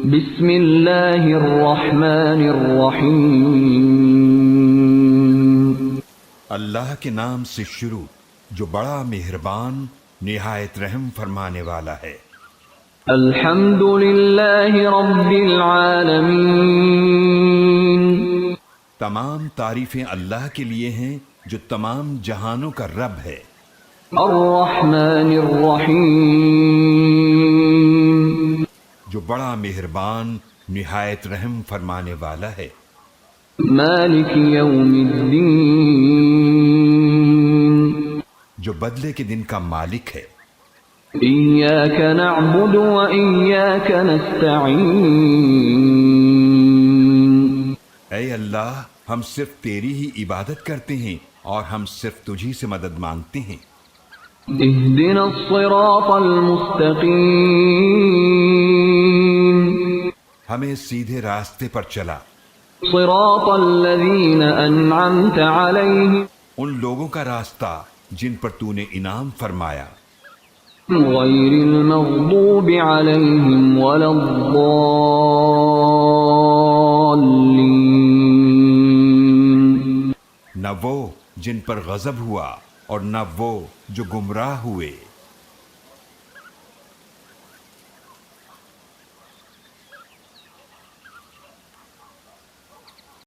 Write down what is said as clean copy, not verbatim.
بسم اللہ الرحمن الرحیم، اللہ کے نام سے شروع جو بڑا مہربان نہایت رحم فرمانے والا ہے۔ الحمد للہ رب العالمین، تمام تعریفیں اللہ کے لیے ہیں جو تمام جہانوں کا رب ہے۔ الرحمن الرحیم، جو بڑا مہربان نہایت رحم فرمانے والا ہے۔ مالک یوم الدین، جو بدلے کے دن کا مالک ہے۔ ایاک نعبد و ایاک نستعین، اے اللہ، ہم صرف تیری ہی عبادت کرتے ہیں اور ہم صرف تجھی سے مدد مانگتے ہیں۔ اہدنا الصراط المستقیم، ہمیں سیدھے راستے پر چلا، صراط الذین انعمت علیہم ان لوگوں کا راستہ جن پر تو نے انعام فرمایا، غیر المغضوب علیہم ولا الضالین، نہ وہ جن پر غضب ہوا اور نہ وہ جو گمراہ ہوئے۔